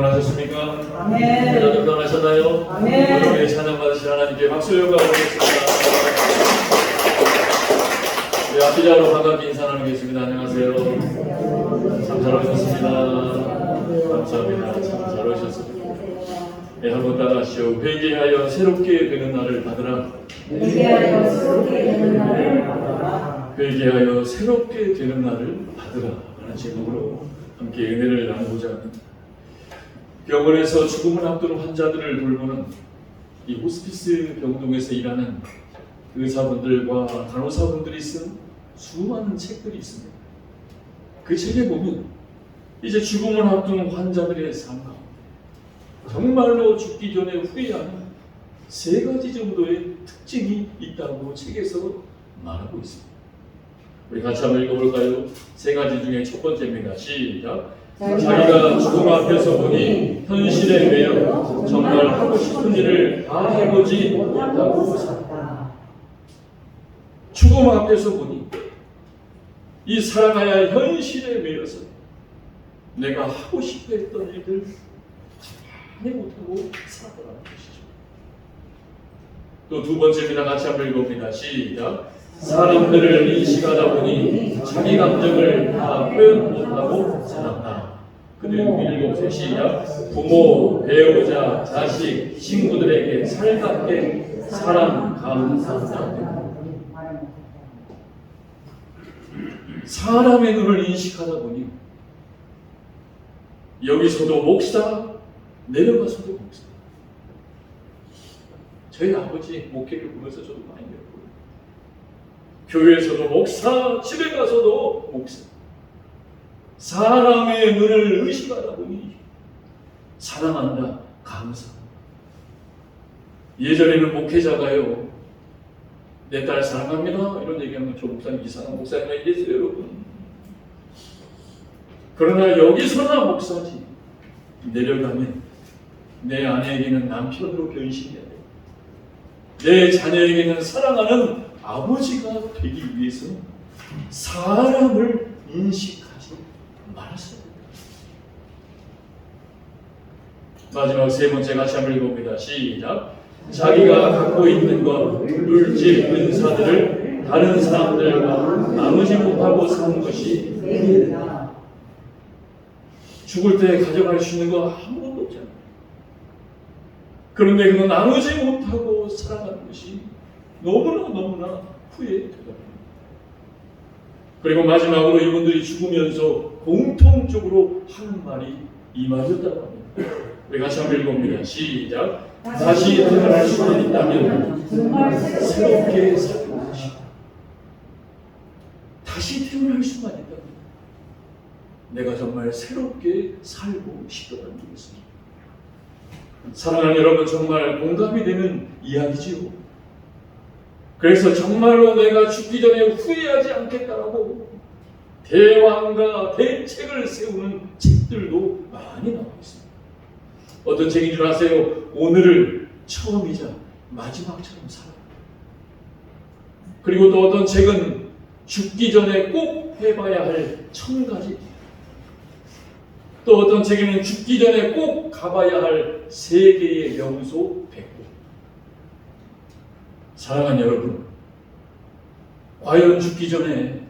편하셨습니까? 아멘. 여러분 편하셨나요? 아멘. 오늘 찬양 받으실 하나님께 박수 영광하겠습니다. 우리 앞뒤자로 반갑게 인사 나누겠습니다. 안녕하세요. 참 잘 오셨습니다. 감사합니다. 참 잘 오셨습니다. 네, 한번 따라하시죠. 회개하여 새롭게 되는 날을 받으라. 회개하여 새롭게 되는 날을 받으라. 회개하여 새롭게 되는 날을 받으라 라는 제목으로 함께 은혜를 나누고자 합니다. 병원에서 죽음을 앞둔 환자들을 돌보는 이 호스피스 병동에서 일하는 의사분들과 간호사분들이 쓴 수많은 책들이 있습니다. 그 책에 보면 이제 죽음을 앞둔 환자들의 삶 가운데 정말로 죽기 전에 후회하는 3가지 정도의 특징이 있다고 책에서 말하고 있습니다. 우리 같이 한번 읽어볼까요? 3가지 중에 첫 번째입니다. 시작! 자기가 죽음 앞에서 보니 현실에 매여 정말 하고 싶은 일을 다 해보지 못하고 산다. 죽음 앞에서 보니 이 살아가야 현실에 매여서 내가 하고 싶어 했던 일들 다 해 못하고 살아가는 것이죠. 또 2번째입니다. 같이 한번 읽어봅니다. 시작! 사람들을 인식하다 보니 자기 감정을 다 표현 못하고 살았다. 그리고 7세 시작! 부모, 배우자, 자식, 친구들에게 살갑게 사랑, 감사한다. 사람의 눈을 인식하다 보니 여기서도 목사, 내려가서도 목사. 저희 아버지 목회를 보면서 저도 많이 배웠고요. 교회에서도 목사, 집에 가서도 목사. 사람의 눈을 의식하다 보니 사랑한다, 감사한다. 예전에는 목회자가요, 내 딸 사랑합니다 이런 얘기하면 저 목사님 이상한 목사님 아니겠어요 여러분? 그러나 여기서나 목사지 내려가면 내 아내에게는 남편으로 변신해야 돼. 내 자녀에게는 사랑하는 아버지가 되기 위해서는 사람을 인식하지 말았어요. 마지막 3번째 같이 한번 읽어봅니다. 시작! 자기가 갖고 있는 것, 물질, 은사들을 다른 사람들과 나누지 못하고 사는 것이 죄입니다. 죽을 때 가져갈 수 있는 거 아무것도 없잖아요. 그런데 그거 나누지 못하고 살아가는 것이 너무나 후회가 됩니다. 그리고 마지막으로 이분들이 죽으면서 공통적으로 하는 말이 이 말이었다고 합니다. 우리 같이 한번 읽어봅니다. 시작! 다시 태어날 수만 있다면 새롭게 살 것이다. 다시 태어날 수만 있다면 내가 정말 새롭게 살고 싶다는 얘기입니다. 사랑하는 여러분, 정말 공감이 되는 이야기지요. 그래서 정말로 내가 죽기 전에 후회하지 않겠다라고 대왕과 대책을 세우는 책들도 많이 나와 있습니다. 어떤 책인 줄 아세요? 오늘을 처음이자 마지막처럼 살아. 그리고 또 어떤 책은 죽기 전에 꼭 해봐야 할 1000가지. 또 어떤 책에는 죽기 전에 꼭 가봐야 할 세계의 명소 100곳. 사랑하는 여러분, 과연 죽기 전에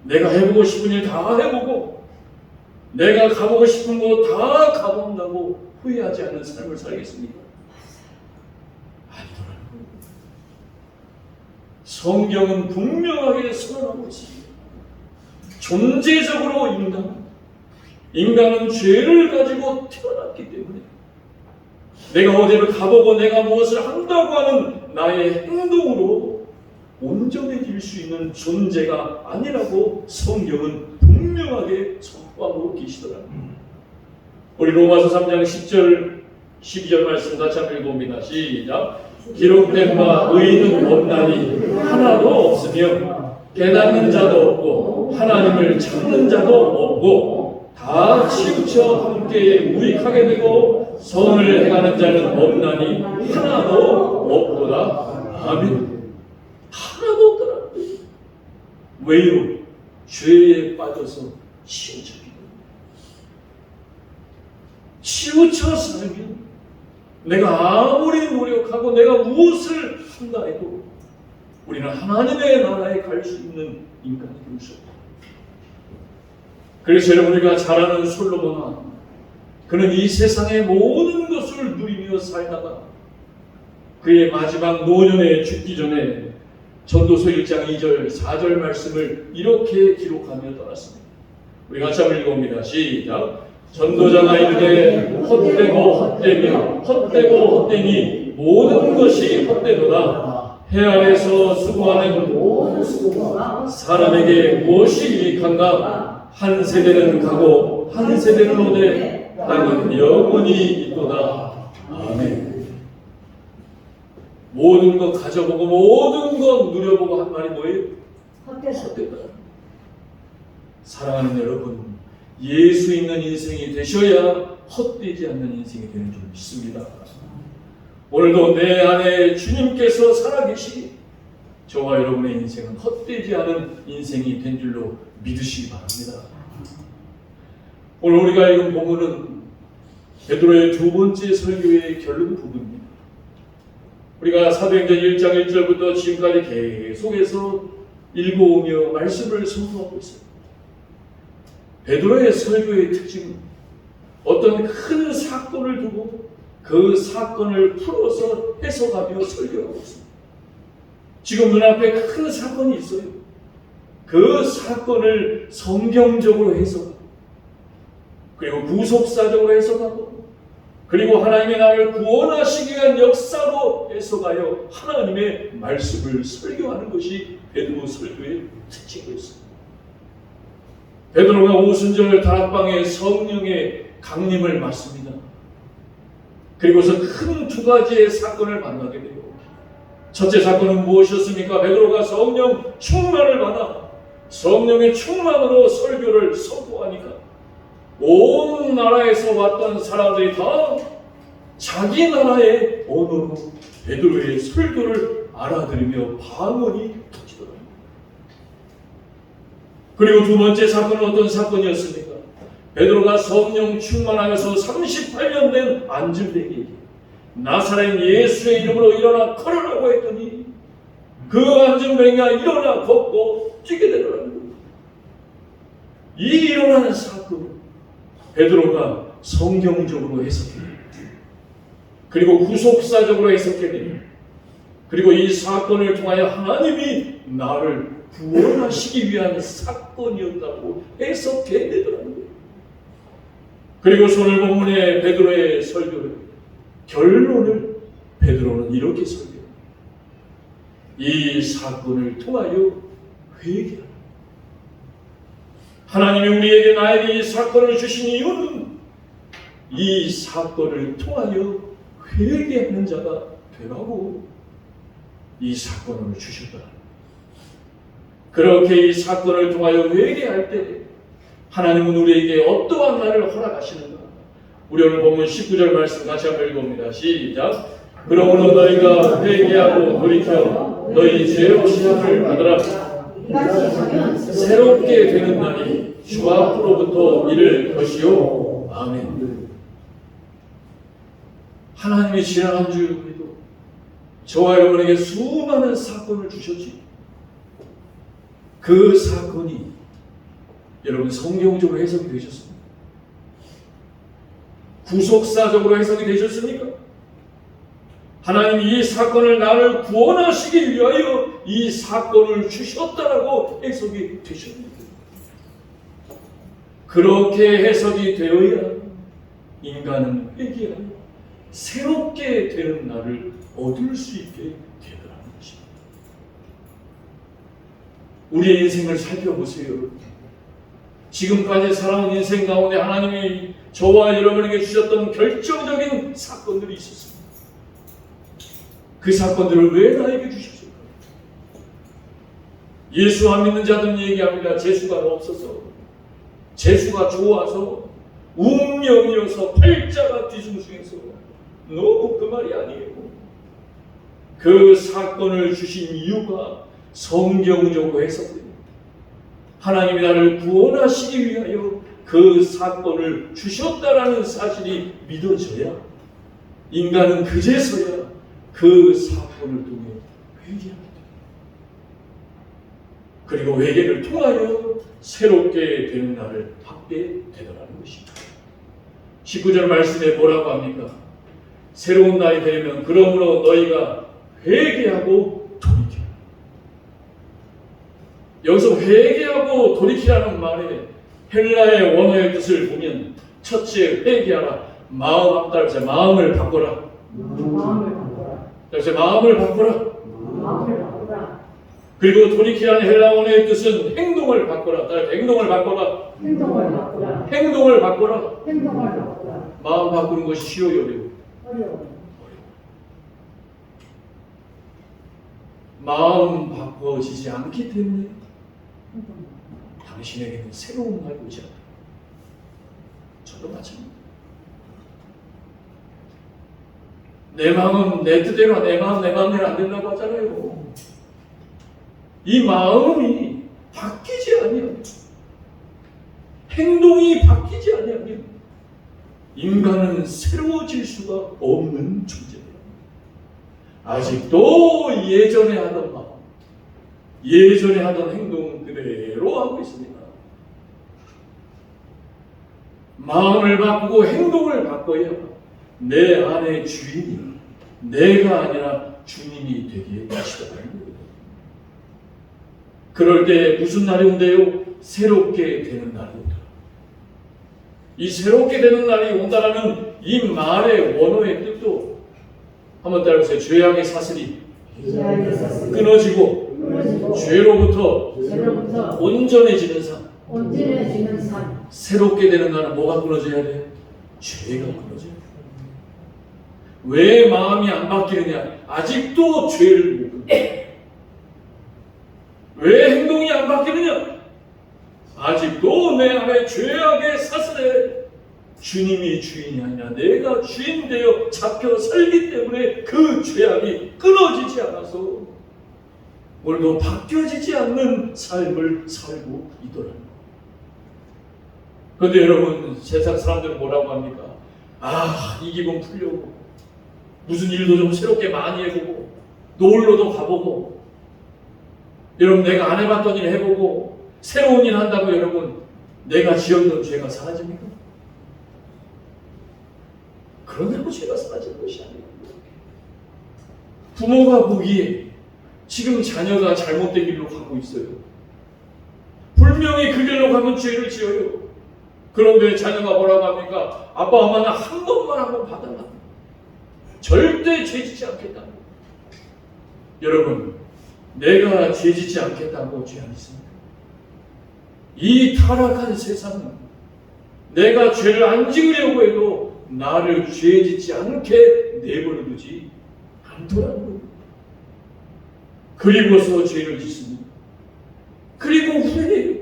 내가 해보고 싶은 일 다 해보고 내가 가보고 싶은 곳 다 가본다고 후회하지 않는 삶을 살겠습니까? 아니더라고요. 성경은 분명하게 선언하고 있습니다. 존재적으로 인간은 죄를 가지고 태어났기 때문에 내가 어디를 가보고 내가 무엇을 한다고 하는 나의 행동으로 온전해질 수 있는 존재가 아니라고 성경은 분명하게 선포하고 계시더라고요. 우리 로마서 3장 10절 12절 말씀 같이 한번 읽어봅니다. 시작! 기록된 바 의인은 없나니 하나도 없으며 깨닫는 자도 없고 하나님을 찾는 자도 없고 다 치우쳐 함께 무익하게 되고 선을 행하는 자는 없나니 하나도 없도다. 아멘. 하나도 없더라고요. 왜요? 죄에 빠져서 치우쳐 치우쳐 살면 내가 아무리 노력하고 내가 무엇을 한다 해도 우리는 하나님의 나라에 갈 수 있는 인간이 될 수 없다. 그래서 여러분, 우리가 잘 아는 솔로몬 왕, 그는 이 세상의 모든 것을 누리며 살다가 그의 마지막 노년에 죽기 전에 전도서 1장 2절 4절 말씀을 이렇게 기록하며 떠났습니다. 우리 같이 한번 읽어봅니다. 시작. 전도자가 이르되 헛되고 헛되며 헛되고 헛되니 모든 것이 헛되도다. 해 아래서 수고하는 모든 수고가 사람에게 무엇이 유익한가? 한 세대는 가고 한 세대는 오되 땅은 영원히 있도다. 아멘. 모든 것 가져보고 모든 것 누려보고 한 말이 뭐예요? 헛되다. 사랑하는 여러분, 예수 있는 인생이 되셔야 헛되지 않는 인생이 되는 줄 믿습니다. 오늘도 내 안에 주님께서 살아계시기 저와 여러분의 인생은 헛되지 않은 인생이 된 줄로 믿으시기 바랍니다. 오늘 우리가 읽은 본문은 베드로의 두 번째 설교의 결론 부분입니다. 우리가 사도행전 1장 1절부터 지금까지 계속해서 읽어오며 말씀을 선포하고 있습니다. 베드로의 설교의 특징은 어떤 큰 사건을 두고 그 사건을 풀어서 해석하며 설교하고 있습니다. 지금 눈앞에 큰 사건이 있어요. 그 사건을 성경적으로 해석하고 그리고 구속사적으로 해석하고 그리고 하나님의 나라를 구원하시기 위한 역사로 해석하여 하나님의 말씀을 설교하는 것이 베드로 설교의 특징이었습니다. 베드로가 오순절 다락방에 성령의 강림을 맞습니다. 그리고서 큰 두 가지의 사건을 만나게 돼요. 첫째 사건은 무엇이었습니까? 베드로가 성령 충만을 받아 성령의 충만으로 설교를 선포하니까 온 나라에서 왔던 사람들이 다 자기 나라의 언어로 베드로의 설교를 알아들으며 반문이 터지더랍니다. 그리고 두 번째 사건은 어떤 사건이었습니까? 베드로가 성령 충만하여서 38년 된 안진뱅이에게 나사렛 예수의 이름으로 일어나 걸으라고 했더니 그 안진뱅이가 일어나 걷고 뛰게 되더랍니다. 이 일어나는 사건을 베드로가 성경적으로 해석해요. 그리고 구속사적으로 해석해요. 그리고 이 사건을 통하여 하나님이 나를 구원하시기 위한 사건이었다고 해석해내더랍니다. 그리고 오늘 본문의 베드로의 설교를 결론을 베드로는 이렇게 설교해요. 이 사건을 통하여 회개하라. 하나님이 우리에게 나에게 이 사건을 주신 이유는 이 사건을 통하여 회개하는 자가 되라고 이 사건을 주셨다. 그렇게 이 사건을 통하여 회개할 때 하나님은 우리에게 어떠한 날을 허락하시는가? 우리 오늘 본문 19절 말씀 같이 한번 읽어봅니다. 시작. 그러므로 너희가 회개하고 돌이켜 너희 죄로 시험을 받으라. 새롭게 되는 날이 주 앞으로부터 이를 것이요. 아멘. 하나님이 지난 한 주에도 저와 여러분에게 수많은 사건을 주셨지. 그 사건이 여러분 성경적으로 해석이 되셨습니까? 구속사적으로 해석이 되셨습니까? 하나님이 이 사건을 나를 구원하시기 위하여 이 사건을 주셨다라고 해석이 되셨습니다. 그렇게 해석이 되어야 인간은 회개하여 새롭게 되는 날을 얻을 수 있게 되더라는 것입니다. 우리의 인생을 살펴보세요. 지금까지 살아온 인생 가운데 하나님이 저와 여러분에게 주셨던 결정적인 사건들이 있었습니다. 그 사건들을 왜 나에게 주셨을까? 예수 안 믿는 자들은 얘기합니다. 재수가 없어서, 재수가 좋아서, 운명이어서, 팔자가 뒤숭숭해서. 너무 그 말이 아니에요. 그 사건을 주신 이유가 성경적으로 해석됩니다. 하나님이 나를 구원하시기 위하여 그 사건을 주셨다라는 사실이 믿어져야 인간은 그제서야 그 사건을 통해 회개하게 됩니다. 그리고 회개를 통하여 새롭게 되는 날을 받게 되더라는 것입니다. 19절 말씀에 뭐라고 합니까? 새로운 날이 되면 그러므로 너희가 회개하고 돌이키라. 여기서 회개하고 돌이키라는 말에 헬라의 원어의 뜻을 보면 첫째 회개하라, 마음 앞달자, 마음을 바꿔라. 마음을 바꿔라. 그래서 마음을 바꿔라. 마음을 바꿔라. 그리고 돌이키라는 헬라 원어의 뜻은 행동을 바꿔라. 행동을 바꿔라. 행동을 바꿔라. 행동을 바꿔라. 행동을 바꿔라. 마음 바꾸는 것이 쉬워요, 어려워요? 어려워. 마음 바꿔지지 않기 때문에 당신에게는 새로운 날이 오지 않다. 저도 마찬가지입니다. 내 마음은 내 뜻대로, 내 마음대로 안 된다고 하잖아요. 이 마음이 바뀌지 아니하면, 행동이 바뀌지 아니하면 인간은 새로워질 수가 없는 존재예요. 아직도 예전에 하던 마음, 예전에 하던 행동 그대로 하고 있습니다. 마음을 바꾸고 행동을 바꿔야 내 안의 주인이 내가 아니라 주님이 되기에 하시더라는 거예요. 그럴 때 무슨 날이 온대요? 새롭게 되는 날이 온다. 이 새롭게 되는 날이 온다라는 이 말의 원어의 뜻도 한번 따라보세요. 죄악의 사슬이 끊어지고 죄로부터 온전해지는 삶. 온전해지는 삶. 새롭게 되는 날은 뭐가 끊어져야 돼? 죄가 끊어져야 돼. 왜 마음이 안 바뀌느냐? 아직도 죄를 못 끊어. 왜 행동이 안 바뀌느냐? 아직도 내 안에 죄악의 사슬에 주님이 주인이 아니라 내가 주인 되어 잡혀 살기 때문에 그 죄악이 끊어지지 않아서 오늘도 바뀌어지지 않는 삶을 살고 있더라고요. 그런데 여러분, 세상 사람들은 뭐라고 합니까? 이 기분 풀려고 무슨 일도 좀 새롭게 많이 해보고 놀러도 가보고, 여러분 내가 안 해봤던 일 해보고 새로운 일 한다고 여러분 내가 지었던 죄가 사라집니까? 그런다고 죄가 사라지는 것이 아니에요. 부모가 보기에 지금 자녀가 잘못된 길로 가고 있어요. 분명히 그 길로 가면 죄를 지어요. 그런데 자녀가 뭐라고 합니까? 아빠 엄마 나 한 번만 한번 봐달라. 절대 죄 짓지 않겠다. 여러분, 내가 죄 짓지 않겠다고 죄 안 짓습니다. 이 타락한 세상은 내가 죄를 안 지으려고 해도 나를 죄 짓지 않게 내버려 두지 않더라는 거예요. 그리고서 죄를 짓습니다. 그리고 후회해요.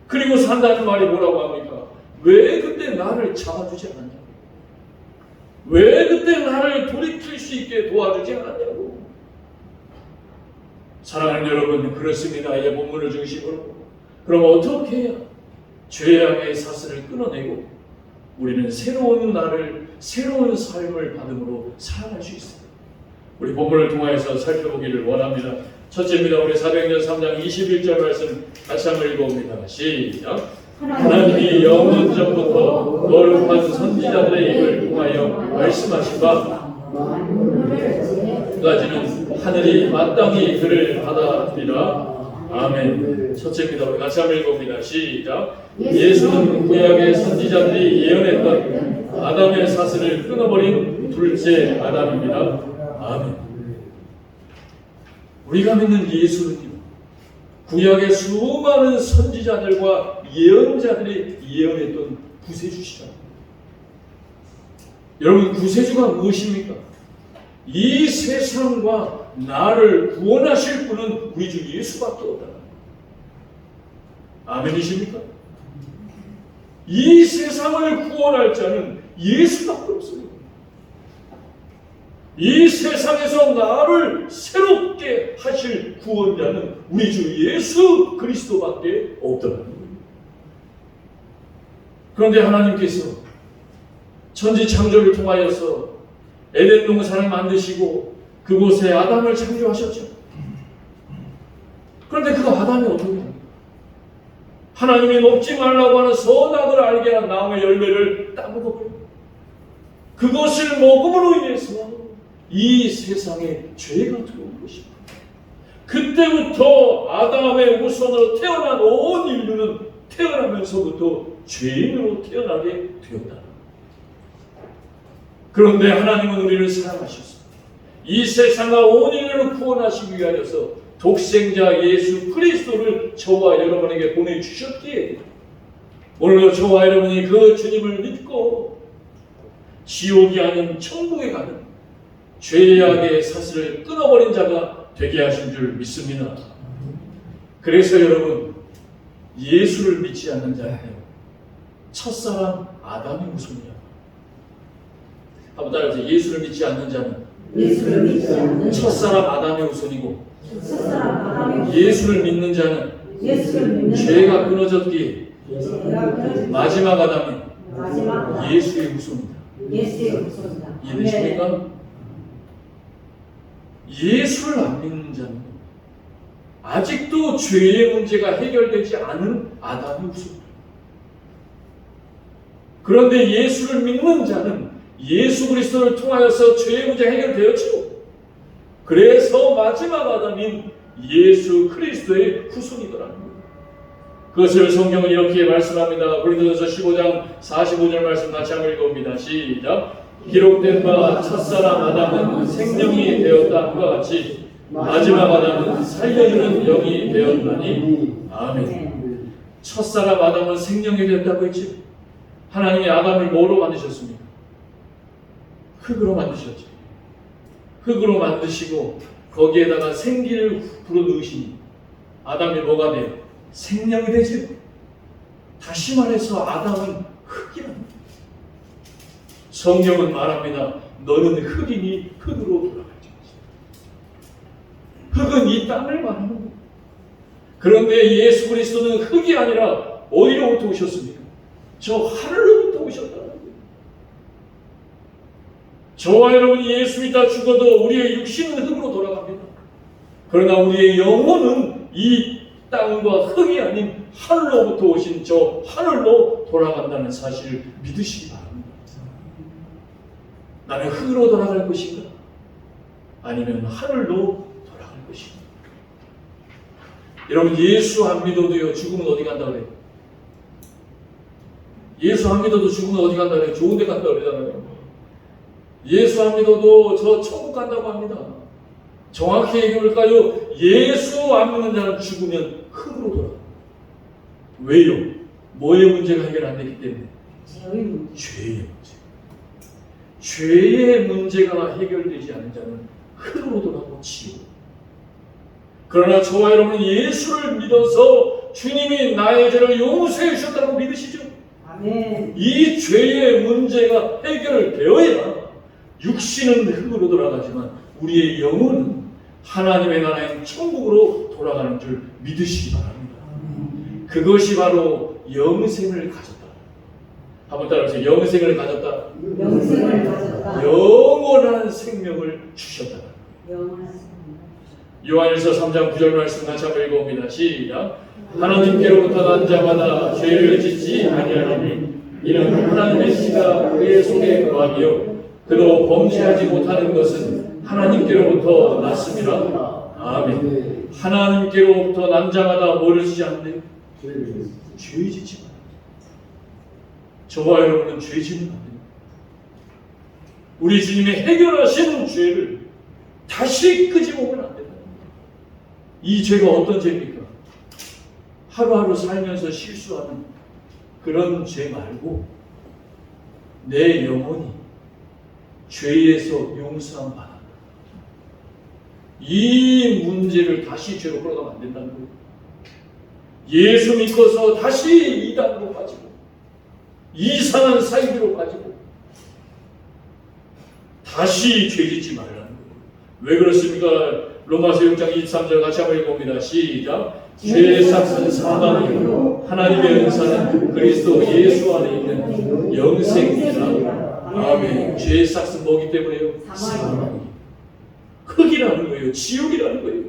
그리고 산다는 말이 뭐라고 합니까? 왜 그때 나를 잡아주지 않았냐고. 왜 그때 나를 돌이킬 수 있게 도와주지 않았냐고. 사랑하는 여러분, 그렇습니다. 이 본문을 중심으로. 그럼 어떻게 해야 죄악의 사슬을 끊어내고 우리는 새로운 날을, 새로운 삶을 받음으로 살아갈 수 있습니다. 우리 본문을 통해서 살펴보기를 원합니다. 첫째입니다. 우리 사도행전 3장 21절 말씀 같이 한번 읽어봅니다. 시작. 하나님이 영원전부터 거룩한 선지자들의 입을 통하여 말씀하신 바 그까지는 하늘이 마땅히 그를 받아들이라. 아멘. 첫째입니다. 우리 같이 한번 읽어봅니다. 시작. 예수는 구약의 선지자들이 예언했던 아담의 사슬을 끊어버린 둘째 아담입니다. 아멘. 우리가 믿는 예수는요, 구약의 수많은 선지자들과 예언자들이 예언했던 구세주시다. 여러분, 구세주가 무엇입니까? 이 세상과 나를 구원하실 분은 우리 주 예수밖에 없다. 아멘이십니까? 이 세상을 구원할 자는 예수밖에 없어요. 이 세상에서 나를 새롭게 하실 구원자는 우리 주 예수 그리스도밖에 없다는 거예요. 그런데 하나님께서 천지 창조를 통하여서 에덴 동산을 만드시고 그곳에 아담을 창조하셨죠. 그런데 그 아담이 어떻게 합니까? 하나님이 먹지 말라고 하는 선악을 알게 한 나무의 열매를 따먹어버려요. 그것을 먹음으로 인해서 이 세상에 죄가 들어온 것입니다. 그때부터 아담의 후손으로 태어난 온 인류는 태어나면서부터 죄인으로 태어나게 되었다. 그런데 하나님은 우리를 사랑하셨습니다. 이 세상과 온 인류를 구원하시기 위하여서 독생자 예수 그리스도를 저와 여러분에게 보내주셨기에 오늘도 저와 여러분이 그 주님을 믿고 지옥이 아닌 천국에 가는 죄악의 사슬을 끊어버린 자가 되게 하신 줄 믿습니다. 그래서 여러분, 예수를 믿지 않는 자는 첫사람 아담의 후손이야. 한번 따라해보세요. 예수를 믿지 않는 자는 예수를 믿지 않는 첫사람 아담의 후손이고, 첫사람 아담의 예수를 믿는 자는 예수를 믿는 죄가 끊어졌기에 죄가 끊어진 마지막 아담이 마지막 예수의 후손이다. 예수의 후손이다. 이해되십니까? 예수를 안 믿는 자는 아직도 죄의 문제가 해결되지 않은 아담의 후손이다. 그런데 예수를 믿는 자는 예수 그리스도를 통하여서 죄의 문제가 해결되었죠. 그래서 마지막 아담인 예수 그리스도의 후손이더라는 거예요. 그것을 성경은 이렇게 말씀합니다. 고린도전서 15장 45절 말씀 같이 한번 읽어봅니다. 시작. 기록된 바 첫사람 아담은 생명이 되었다 함과 같이 마지막 아담은 살려주는 영이 되었나니. 아멘. 첫사람 아담은 생명이 되었다고 했지. 하나님이 아담을 뭐로 만드셨습니까? 흙으로 만드셨지. 흙으로 만드시고 거기에다가 생기를 불어넣으시니 아담이 뭐가 돼요? 생명이 되죠. 다시 말해서 아담은 흙이랍니다. 성경은 말합니다. 너는 흙이니 흙으로 돌아갈지. 흙은 이 땅을 말하는 거예요. 그런데 예수 그리스도는 흙이 아니라 어디로부터 오셨습니까? 저 하늘로부터 오셨다는 거예요. 저와 여러분이 예수 믿다 죽어도 우리의 육신은 흙으로 돌아갑니다. 그러나 우리의 영혼은 이 땅과 흙이 아닌 하늘로부터 오신 저 하늘로 돌아간다는 사실을 믿으시기 바랍니다. 나는 흙으로 돌아갈 것인가? 아니면 하늘로 돌아갈 것인가? 여러분, 예수 안 믿어도요, 죽으면 어디 간다 그래요? 예수 안 믿어도 죽으면 어디 간다 그래요? 좋은 데 간다 그러잖아요. 예수 안 믿어도 저 천국 간다고 합니다. 정확히 얘기할까요? 예수 안 믿는 자는 죽으면 흙으로 돌아가요. 왜요? 뭐의 문제가 해결 안 됐기 때문에? 죄의 문제. 죄의 문제가 해결되지 않은 자는 흙으로 돌아가고 지옥. 그러나 저와 여러분은 예수를 믿어서 주님이 나의 죄를 용서해 주셨다고 믿으시죠? 아멘. 이 죄의 문제가 해결되어야 육신은 흙으로 돌아가지만 우리의 영혼은 하나님의 나라인 천국으로 돌아가는 줄 믿으시기 바랍니다. 그것이 바로 영생을 가졌다. 한번 따라하세요. 영생을 가졌다. 영생을 가졌다. 영원한 생명을 주셨다. 영원한 생명. 요한일서 3장 9절 말씀 같이 한번 읽어봅니다. 시작. 하나님께로부터 난 자마다 죄를 짓지 아니하리니 이는 하나님의 씨가 그의 속에 거하며 그도 범죄하지 못하는 것은 하나님께로부터 났습니다. 아멘. 하나님께로부터 난 자마다 뭐를 짓지 않는데요? 죄 짓지 마. 저와 여러분은 죄 짓는 안 됩니다. 우리 주님이 해결하신 죄를 다시 끄집어오면 안 된다. 이 죄가 어떤 죄입니까? 하루하루 살면서 실수하는 그런 죄 말고 내 영혼이 죄에서 용서함 받았다. 이 문제를 다시 죄로 끌어가면 안 된다는 거예요. 예수 믿고서 다시 이단으로 빠지고 이상한 사이비로 빠지고 다시 죄짓지 말라는 거예요. 왜 그렇습니까? 로마서 6장 23절 같이 한번 읽어봅니다. 시작. 죄의 삭은 사망이요 하나님의 은사는 그리스도 예수 안에 있는 영생이라. 아멘. 죄의 삭은 뭐기 때문에요? 사망이. 흑이라는 거예요. 지옥이라는 거예요.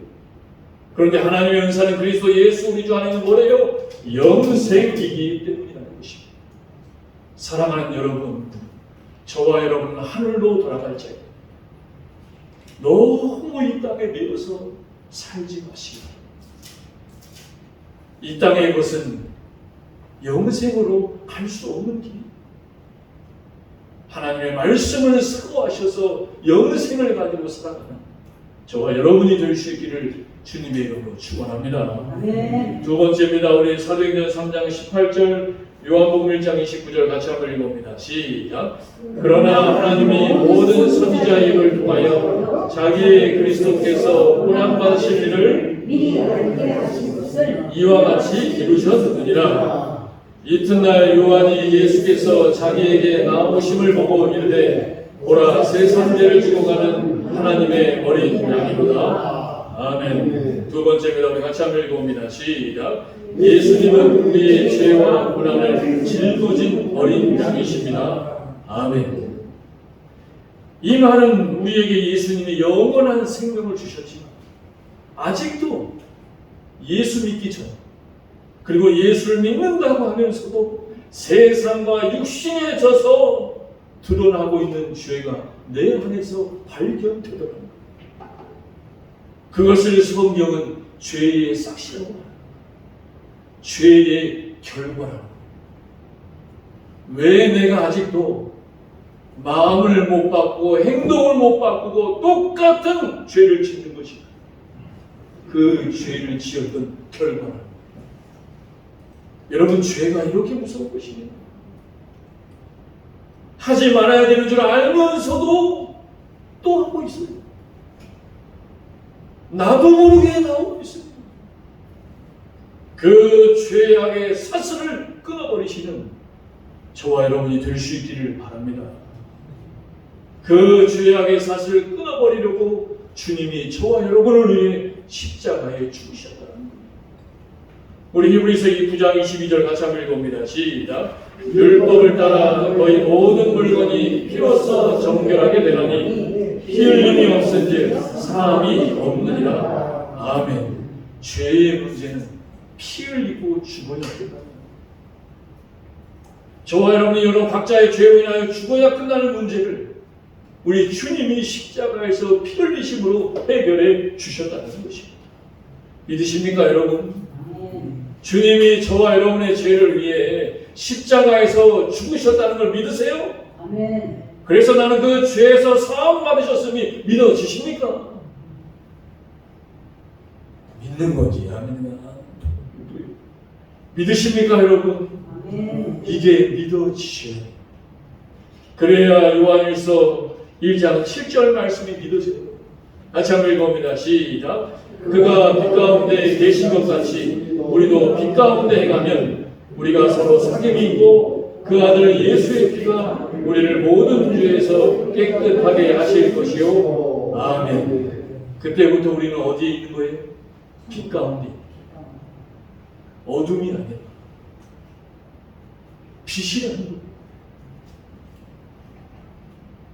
그런데 하나님의 은사는 그리스도 예수 우리 주 안에 있는 뭐래요? 영생이기 때문이라는 것입니다. 사랑하는 여러분, 저와 여러분은 하늘로 돌아갈 자입니다. 너무 이 땅에 매여서 살지 마시고, 이 땅의 것은 영생으로 갈 수 없는 길. 하나님의 말씀을 사고하셔서 영생을 가지고 살아가는 저와 여러분이 될 수 있기를 주님의 이름으로 축원합니다. 아멘. 두 번째입니다. 우리 사도행전 3장 18절, 요한복음 1장 29절 같이 한번 읽어봅니다. 시작. 그러나 하나님이 모든 선지자의 입을 통하여 자기의 그리스도께서 고난 받으실 일을 미리 알게 하신 것을 이와 같이 이루셨느니라. 이튿날 요한이 예수께서 자기에게 나오심을 보고 이르되 보라 새 산재를 지고 가는 하나님의 어린 양이로다. 아멘. 두 번째입니다. 우리 같이 한번 읽어봅니다. 시작. 예수님은 우리의 죄와 고난을 짊어진 어린 양이십니다. 아멘. 이 말은 우리에게 예수님이 영원한 생명을 주셨지만 아직도 예수 믿기 전, 그리고 예수를 믿는다고 하면서도 세상과 육신에 져서 드러나고 있는 죄가 내 안에서 발견되더라고요. 그것을 성경은 죄의 싹이라고 합니다. 죄의 결과라고. 왜 내가 아직도 마음을 못 바꾸고 행동을 못 바꾸고 똑같은 죄를 짓는 것인가? 그 죄를 지었던 결과라고. 여러분, 죄가 이렇게 무서운 것이냐? 하지 말아야 되는 줄 알면서도 또 하고 있어요. 나도 모르게 나오고 있습니다. 그 죄악의 사슬을 끊어버리시는 저와 여러분이 될 수 있기를 바랍니다. 그 죄악의 사슬을 끊어버리려고 주님이 저와 여러분을 위해 십자가에 죽으셨다는 거예요. 우리 히브리서 9장 22절 같이 한번 읽어봅니다. 시작. 율법을 따라 너희 모든 물건이 피로써 정결하게 되나니 피 흘림이 없은즉 사함이 없느니라. 아멘. 죄의 문제는 피 흘리고 죽어야 된다. 저와 여러분이 여러 각자의 죄로 인하여 죽어야 끝나는 문제를 우리 주님이 십자가에서 피 흘리심으로 해결해 주셨다는 것입니다. 믿으십니까, 여러분? 주님이 저와 여러분의 죄를 위해 십자가에서 죽으셨다는 걸 믿으세요? 아멘. 그래서 나는 그 죄에서 사함 받으셨음이 믿어지십니까? 믿는 건지 안 믿는 건지 믿으십니까, 여러분? 아멘. 이게 믿어지셔야 돼요. 그래야 요한일서 1장 7절 말씀이 믿어져요. 같이 한번 읽어봅니다. 시작. 그가 빛 가운데 계신 것 같이 우리도 빛 가운데 행하면 우리가 서로 사귐이 있고 그 아들 예수의 피가 우리를 모든 죄에서 깨끗하게 하실 것이요. 아멘. 그때부터 우리는 어디에 있는 거예요? 빛 가운데. 어둠이 아니라 빛이라는 거예요.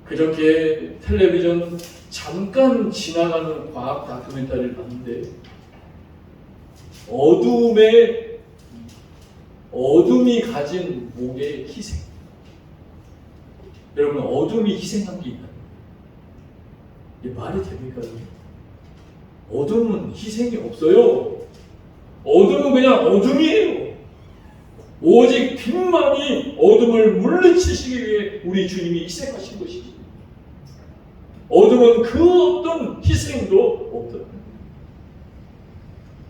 그렇게 텔레비전 잠깐 지나가는 과학 다큐멘터리를 봤는데 어둠이 가진 목의 희생. 여러분, 어둠이 희생한 게 있나요? 이게 말이 됩니까? 어둠은 희생이 없어요. 어둠은 그냥 어둠이에요. 오직 빛만이 어둠을 물리치시기 위해 우리 주님이 희생하신 것이지. 어둠은 그 어떤 희생도 없다.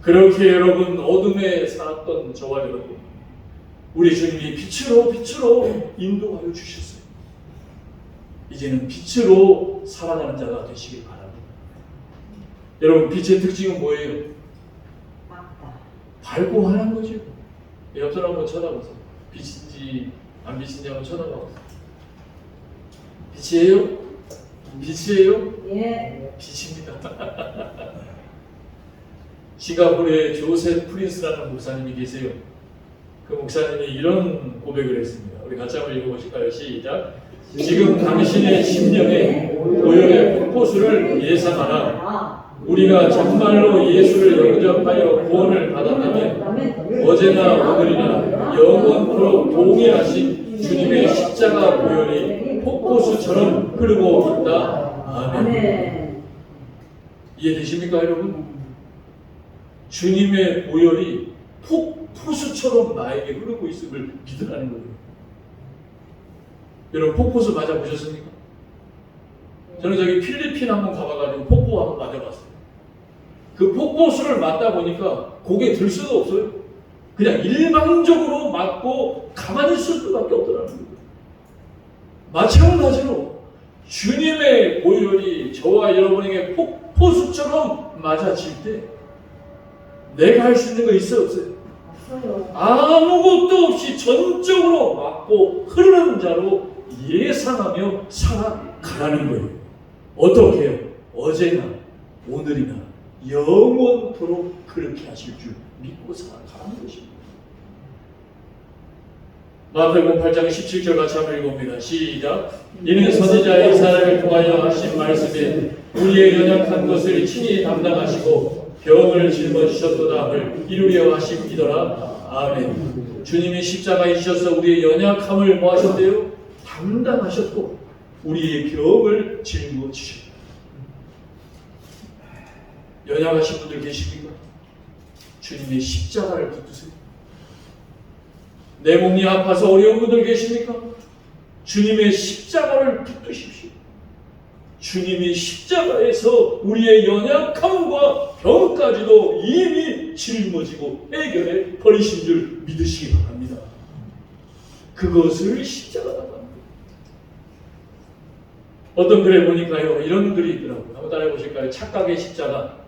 그렇게 여러분, 어둠에 살았던 저와 여러분, 우리 주님이 빛으로 인도하여 주셨어요. 이제는 빛으로 살아가는 자가 되시길 바랍니다. 여러분, 빛의 특징은 뭐예요? 밝고 환한 거죠. 옆 사람 한번 쳐다보세요. 빛인지 안 빛인지 한번 쳐다보세요. 빛이에요? 빛이에요? 예. 빛입니다. 싱가포르에 조셉 프린스라는 목사님이 계세요. 그 목사님이 이런 고백을 했습니다. 우리 같이 한번 읽어보실까요? 시작. 지금 당신의 심령에 고열의 폭포수를 예상하라. 우리가 정말로 예수를 영접하여 구원을 받았다면 어제나 오늘이나 영원토록 동일하신 주님의 십자가 보혈이 폭포수처럼 흐르고 있다. 아멘. 이해되십니까, 여러분? 주님의 보혈이 폭포수처럼 나에게 흐르고 있음을 믿으라는 거예요. 여러분, 폭포수 맞아보셨습니까? 저는 저기 필리핀 한번 가봐가지고 폭포 한번 맞아봤어요. 그 폭포수를 맞다 보니까 고개 들 수도 없어요. 그냥 일방적으로 맞고 가만히 있을 수밖에 없더라는 거예요. 마찬가지로 주님의 보혈이 저와 여러분에게 폭포수처럼 맞아질 때 내가 할 수 있는 거 있어요, 없어요? 없어요. 아무것도 없이 전적으로 맞고 흐르는 자로 예상하며 살아가라는 거예요. 어떻게 해요? 어제나 오늘이나 영원토록 그렇게 하실 줄 믿고 살아가는 것입니다. 마태복음 8장 17절 같이 한번 읽어봅니다. 시작. 이는 선지자 이사야를 통하여 하신 말씀에 우리의 연약한 것을 친히 담당하시고 병을 짊어지셨도다를 이루려 하심이더라. 아멘. 주님이 십자가에 지셔서 우리의 연약함을 뭐 하셨대요? 담당하셨고 우리의 병을 짊어지셨다. 연약하신 분들 계십니까? 주님의 십자가를 붙드세요. 내 몸이 아파서 어려운 분들 계십니까? 주님의 십자가를 붙드십시오. 주님이 십자가에서 우리의 연약함과 병까지도 이미 짊어지고 해결해 버리신 줄 믿으시기 바랍니다. 그것을 십자가라고 합니다. 어떤 글에 보니까요, 이런 글이 있더라고요. 한번 따라해 보실까요? 착각의 십자가,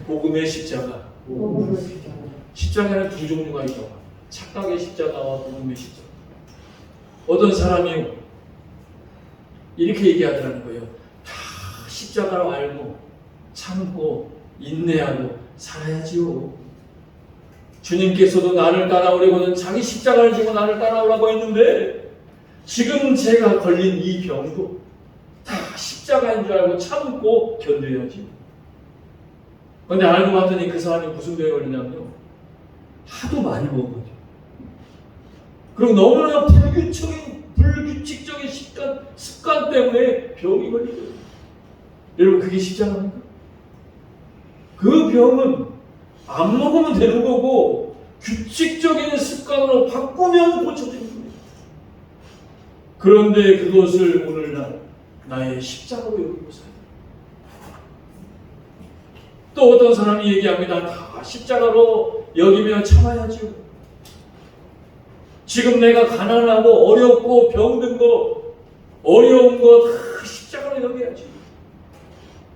복음의 십자가. 십자가는 두 종류가 있다고 합니다. 착각의 십자가와 복음의 십자가. 어떤 사람이요, 이렇게 얘기하더라는 거예요. 다 십자가로 알고 참고 인내하고 살아야지요. 주님께서도 나를 따라오려고는 자기 십자가를 지고 나를 따라오라고 했는데 지금 제가 걸린 이 병도 다 십자가인 줄 알고 참고 견뎌야지. 그런데 알고 봤더니 그 사람이 무슨 병에 걸리냐면요, 하도 많이 먹은 거죠. 그리고 너무나 불규칙적인 습관 때문에 병이 걸리죠. 여러분, 그게 십자가입니까? 그 병은 안 먹으면 되는 거고 규칙적인 습관으로 바꾸면 고쳐지는 겁니다. 그런데 그것을 오늘날 나의 십자가로 여기고 살아요. 또 어떤 사람이 얘기합니다. 다 십자가로 여기며 참아야죠. 지금 내가 가난하고 어렵고 병든 거, 어려운 거 다 십자가로 여겨야지.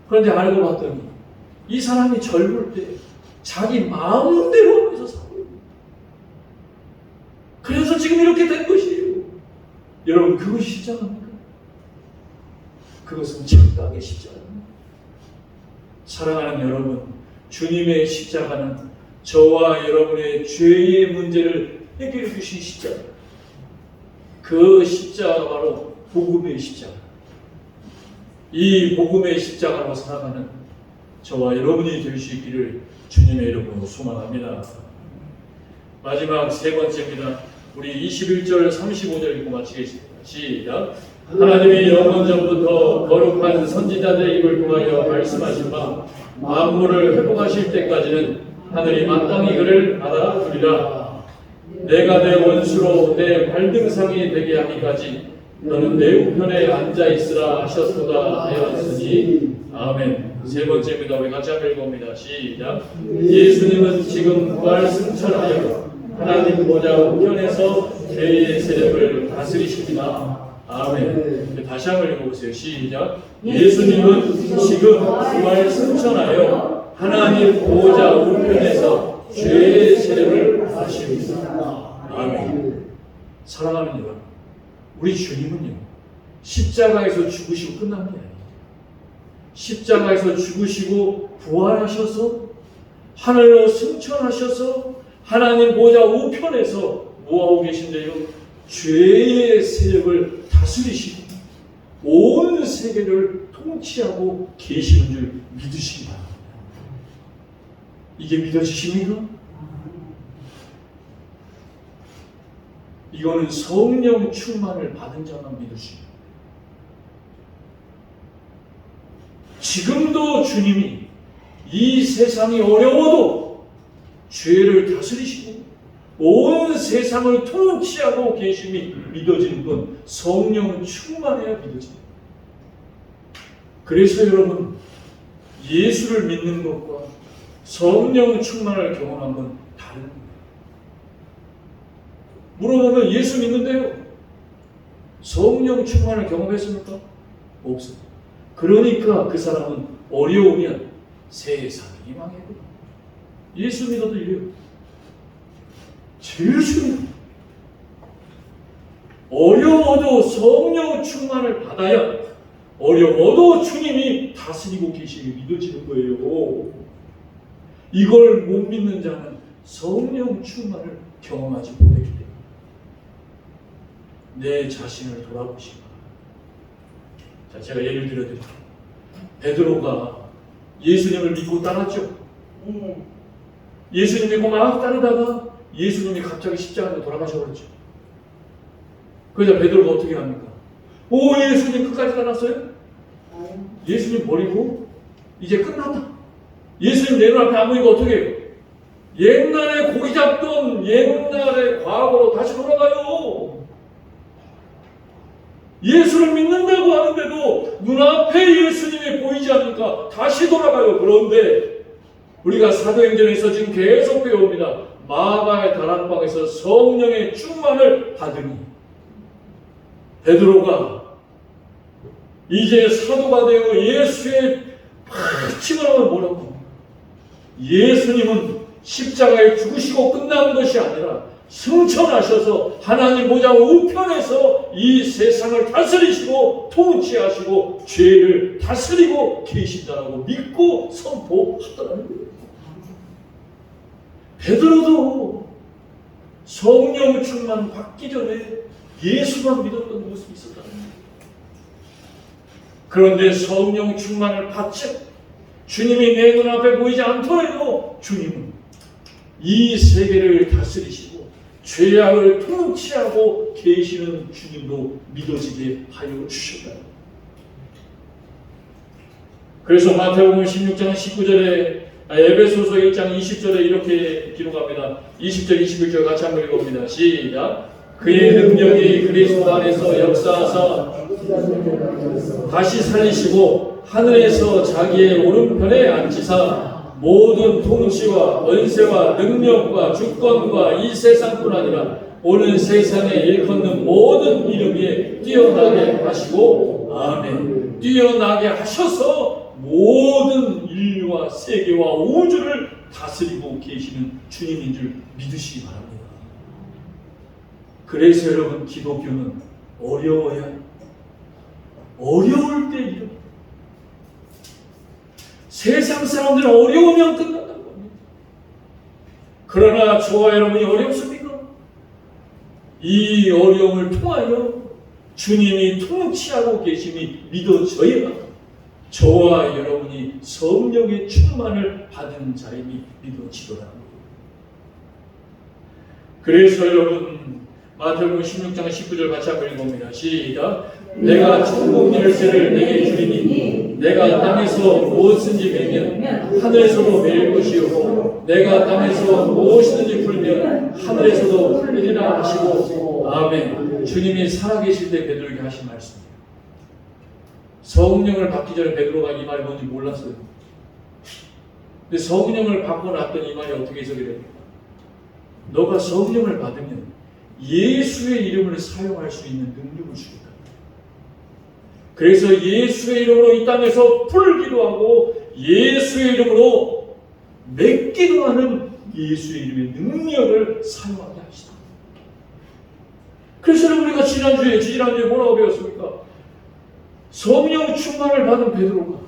그런데 알고 봤더니 이 사람이 젊을 때 자기 마음대로 하면서 살고 있는, 그래서 지금 이렇게 된 것이에요. 여러분, 그것이 십자가입니까? 그것은 착각의 십자가입니다. 사랑하는 여러분, 주님의 십자가는 저와 여러분의 죄의 문제를 해결해 주신 십자가. 그 십자가가 바로 복음의 십자가. 이 복음의 십자가로 살아가는 저와 여러분이 될 수 있기를 주님의 이름으로 소망합니다. 마지막 세 번째입니다. 우리 21절 35절 읽고 마치겠습니다. 시작. 하나님이 영원 전부터 거룩한 선지자들의 입을 통하여 말씀하신 바 만물을 회복하실 때까지는 하늘이 마땅히 그를 알아두리라. 내가 내 원수로 내 발등상이 되게 하기까지 너는 내 우편에 앉아 있으라 하셨도다 하였으니. 아멘. 세 번째입니다. 우리 같이 한번 읽어봅니다. 시작. 예수님은 지금 부활 승천하여 하나님 보좌 우편에서 죄의 세력을 다스리십니다. 아멘. 다시 한번 읽어보세요. 시작. 예수님은 지금 부활 승천하여 하나님 보좌 우편에서 죄의 세력을 다스리십니다. 아멘. 사랑하는 여러분, 우리 주님은요, 십자가에서 죽으시고 끝난 게 아니에요. 십자가에서 죽으시고 부활하셔서 하늘로 승천하셔서 하나님 보좌 우편에서 뭐하고 계신데요? 죄의 세력을 다스리시고 온 세계를 통치하고 계시는 줄 믿으시기 바랍니다. 이게 믿어지십니까? 이거는 성령 충만을 받은 자만 믿으십니다. 지금도 주님이 이 세상이 어려워도 죄를 다스리시고 온 세상을 통치하고 계심이 믿어지는 건 성령 충만해야 믿어집니다. 그래서 여러분, 예수를 믿는 것과 성령 충만을 경험한 건 다른 거예요. 물어보면 예수 믿는데요, 성령 충만을 경험했습니까? 없습니다. 그러니까 그 사람은 어려우면 세상이 망해요. 예수 믿어도 이래요. 제일 중요해요. 어려워도 성령 충만을 받아야 어려워도 주님이 다스리고 계시게 믿어지는 거예요. 이걸 못 믿는 자는 성령 충만을 경험하지 못했기 때문에 내 자신을 돌아보시기 바랍니다. 자, 제가 예를 들어드릴게요. 베드로가 예수님을 믿고 따랐죠. 예수님 믿고 막 따르다가 예수님이 갑자기 십자가로 돌아가셔버렸죠. 그래서 베드로가 어떻게 합니까? 오, 예수님 끝까지 따랐어요? 예수님 버리고 이제 끝났다. 예수님 내 눈앞에 안 보니까 어떻게 해요? 옛날에 고기 잡던 옛날에 과거로 다시 돌아가요. 예수를 믿는다고 하는데도 눈앞에 예수님이 보이지 않으니까 다시 돌아가요. 그런데 우리가 사도행전에서 지금 계속 배웁니다. 마가의 다락방에서 성령의 충만을 받으니 베드로가 이제 사도가 되어 예수의 파침을 하면 뭐라고? 예수님은 십자가에 죽으시고 끝난 것이 아니라 승천하셔서 하나님 보좌 우편에서 이 세상을 다스리시고 통치하시고 죄를 다스리고 계신다라고 믿고 선포하더라는 거예요. 베드로도 성령 충만 받기 전에 예수만 믿었던 모습이 있었다는 거예요. 그런데 성령 충만을 받지 주님이 내 눈앞에 보이지 않더라도 주님은 이 세계를 다스리시고 죄악을 통치하고 계시는 주님도 믿어지게 하여 주셨다. 그래서 마태복음 16장 19절에 에베소서 1장 20절에 이렇게 기록합니다. 20절 21절 같이 한번 읽어봅니다. 시작. 그의 능력이 그리스도 안에서 역사하사 다시 살리시고 하늘에서 자기의 오른편에 앉히사 모든 통치와 권세와 능력과 주권과 이 세상뿐 아니라 오는 세상에 일컫는 모든 이름 위에 뛰어나게 하시고 아멘. 뛰어나게 하셔서 모든 인류와 세계와 우주를 다스리고 계시는 주님인 줄 믿으시기 바랍니다. 그래서 여러분, 기독교는 어려울 때 이릅니다. 세상 사람들은 어려우면 끝난다는 겁니다. 그러나 저와 여러분이 어렵습니까? 이 어려움을 통하여 주님이 통치하고 계심이 믿어져야 저와 여러분이 성령의 충만을 받은 자임이 믿어지더라고요. 그래서 여러분, 마태복음 16장 19절 같이 한번 읽어봅니다. 시작. 내가 천국 열쇠를 내게 주리니 내가 땅에서 무엇든지 매면 하늘에서도 매일 것이요 내가 땅에서 무엇이든지 풀면 하늘에서도 풀리리라 하시고 아멘. 주님이 살아계실 때 베드로에게 하신 말씀이에요. 성령을 받기 전에 베드로가 이 말이 뭔지 몰랐어요. 근데 성령을 받고 났더니 이 말이 어떻게 해석이 됩니까? 너가 성령을 받으면 예수의 이름을 사용할 수 있는 능력을 주겠다. 그래서 예수의 이름으로 이 땅에서 풀기도 하고 예수의 이름으로 맺기도 하는 예수의 이름의 능력을 사용하게 하시다. 그래서 우리가 지난주에 뭐라고 배웠습니까? 성령 충만을 받은 베드로가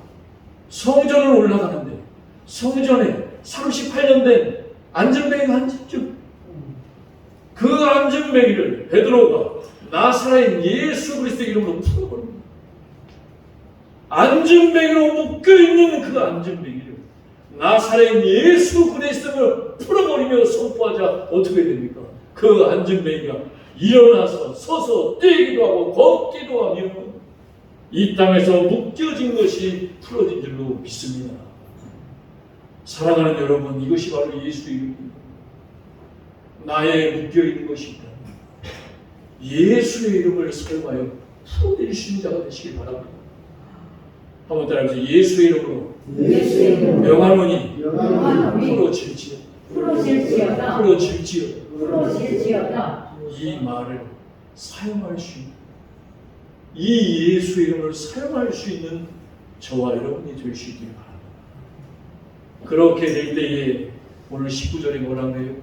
성전을 올라가는데 성전에 38년 된 안전뱅이가 한 집중. 그 안전뱅이를 베드로가 나사렛 예수 그리스도의 이름으로 풀어버립니다. 안전뱅이로 묶여있는 그 안전뱅이를 나사렛 예수 그리스도를 풀어버리며 선포하자 어떻게 됩니까? 그 안전뱅이가 일어나서 서서 뛰기도 하고 걷기도 하며 이 땅에서 묶여진 것이 풀어진 줄로 믿습니다. 사랑하는 여러분, 이것이 바로 예수의 이름입니다. 나의 묶여있는 것이 있다. 예수의 이름을 사용하여 풀어낼 수 있는 자가 되시길 바랍니다. 한번 따라해보세요. 예수의 이름으로 예수의 이름으로 명하노니 명하노니 풀어질지어다. 풀어질지어다. 풀어질지어다. 풀어질지어다. 이 말을 사용할 수 있는, 이 예수의 이름을 사용할 수 있는 저와 여러분이 되시길 바랍니다. 그렇게 될 때에 오늘 19절에 뭐라고 해요?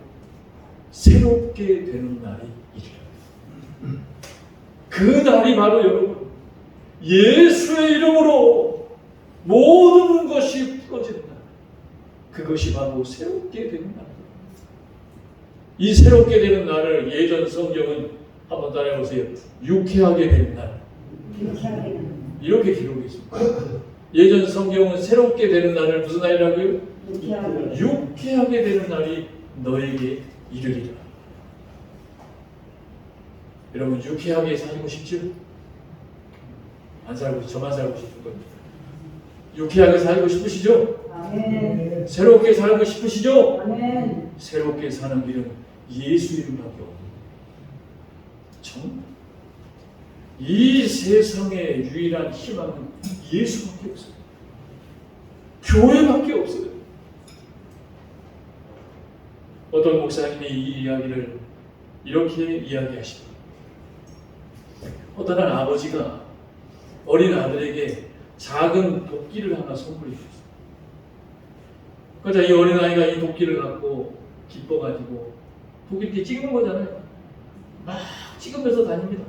새롭게 되는 날이 이르리라. 그 날이 바로 여러분 예수의 이름으로 모든 것이 풀어지는 날, 그것이 바로 새롭게 되는 날. 이 새롭게 되는 날을 예전 성경은 한번 따라해보세요. 유쾌하게 되는 날, 이렇게 기록해 있습니다. 예전 성경은 새롭게 되는 날을 무슨 날이라고요? 유쾌하게 되는 날이 너에게 이르리라. 여러분, 유쾌하게 살고 싶죠? 안 살고, 저만 살고 싶은 겁니다. 유쾌하게 살고 싶으시죠? 아멘. 새롭게 살고 싶으시죠? 아멘. 새롭게 사는 길은 예수 이름밖에 없습니다. 정말 이 세상의 유일한 희망은 예수밖에 없어요. 교회밖에 없어요. 어떤 목사님이 이 이야기를 이렇게 이야기하십니다. 어떤 한 아버지가 어린 아들에게 작은 도끼를 하나 선물해 주셨어요. 그러자 이 어린아이가 이 도끼를 갖고 기뻐가지고 도끼 찍는 거잖아요. 막 찍으면서 다닙니다.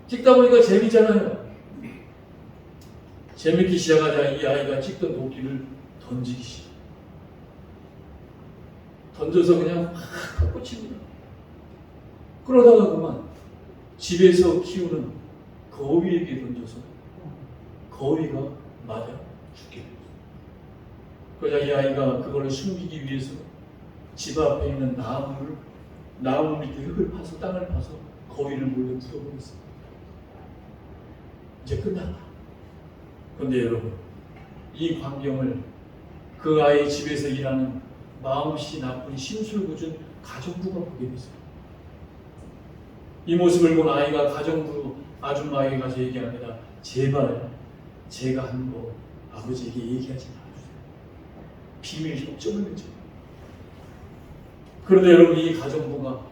찍다 보니까 재밌잖아요. 재밌기 시작하자 이 아이가 찍던 도끼를 던지기 시작. 던져서 그냥 막 갖고 칩니다. 그러다가 그만 집에서 키우는 거위에게 던져서 거위가 맞아 죽게 됩니다. 그러자 이 아이가 그거를 숨기기 위해서 집 앞에 있는 나무 밑에 흙을 파서 땅을 파서 거위를 몰래 묻어버렸어요. 이제 끝났다. 그런데 여러분, 이 광경을 그 아이 집에서 일하는 마음씨 나쁜 심술궂은 가정부가 보게 됐어요. 이 모습을 본 아이가 가정부 아줌마에게 가서 얘기합니다. 제발 제가 한 거 아버지에게 얘기하지 말아주세요. 비밀 협정을 맺어요. 그런데 여러분, 이 가정부가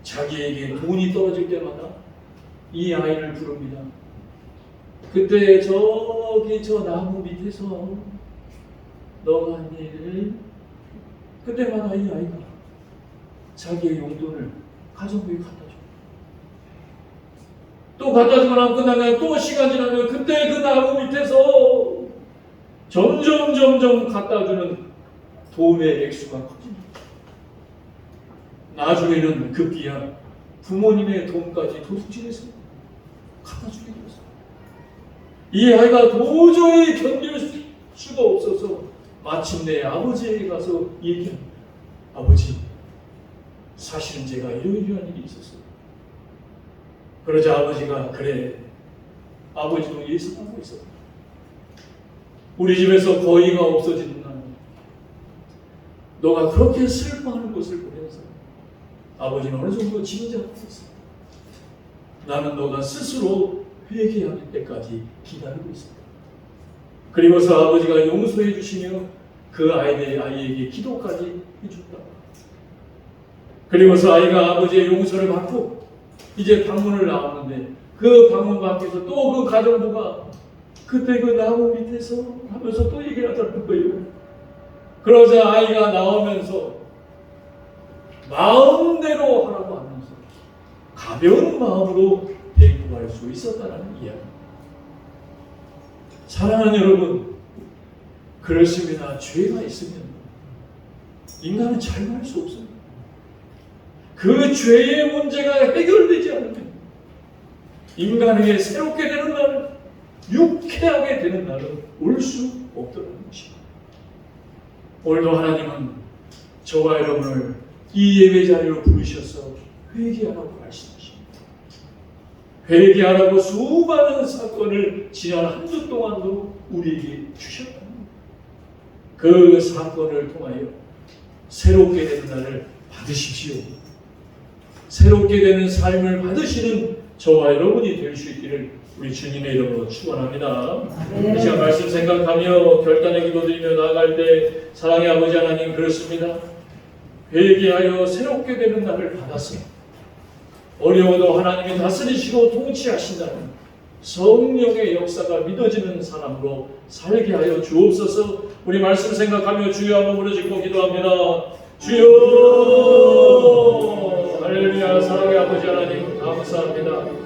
자기에게 돈이 떨어질 때마다 이 아이를 부릅니다. 그때 저기 저 나무 밑에서 너가 한 일, 그때마다 이 아이가 자기의 용돈을 가정부에 갖다 줘요. 또 갖다 주고 나면 끝나면 또 시간 지나면 그때 그 나무 밑에서 점점 갖다 주는 돈의 액수가 커집니다. 나중에는 급기야 부모님의 돈까지 도둑질해서 갖다 주게 되었어요. 이 아이가 도저히 견딜 수가 없어서 마침내 아버지에게 가서 얘기합니다. 아버지, 사실은 제가 이러이러한 일이 있었어요. 그러자 아버지가 그래, 아버지도 예상하고 있었다. 우리 집에서 거위가 없어지는 날 너가 그렇게 슬퍼하는 것을 보면서 아버지는 어느 정도 짐작하고 있었다. 나는 너가 스스로 회개할 때까지 기다리고 있었다. 그리고서 아버지가 용서해 주시며 그 아이에게 기도까지 해줬다. 그리고서 아이가 아버지의 용서를 받고 이제 방문을 나왔는데 그 방문 밖에서 또 그 가정부가 그때 그 나무 밑에서 하면서 또 얘기를 하더라는 거예요. 그러자 아이가 나오면서 마음대로 하라고 하면서 가벼운 마음으로 데리고 갈 수 있었다는 이야기. 사랑하는 여러분, 그렇습니다. 죄가 있으면 인간은 잘못할 수 없어요. 그 죄의 문제가 해결되지 않으면 인간에게 새롭게 되는 날은, 유쾌하게 되는 날은 올 수 없더라는 것입니다. 오늘도 하나님은 저와 여러분을 이 예배 자리로 부르셔서 회개하라고 말씀하십니다. 회개하라고 수많은 사건을 지난 한 주 동안도 우리에게 주셨다. 그 사건을 통하여 새롭게 되는 날을 받으십시오. 새롭게 되는 삶을 받으시는 저와 여러분이 될 수 있기를 우리 주님의 이름으로 축원합니다. 이 시간 말씀 생각하며 결단의 기도드리며 나아갈 때 사랑의 아버지 하나님, 그렇습니다. 회개하여 새롭게 되는 날을 받아서 어려워도 하나님이 다스리시고 통치하신다는 성령의 역사가 믿어지는 사람으로 살게 하여 주옵소서. 우리 말씀 생각하며 주여 한번 부르짖고 기도합니다. 주여! 할렐루야. 사랑의 아버지 하나님 감사합니다.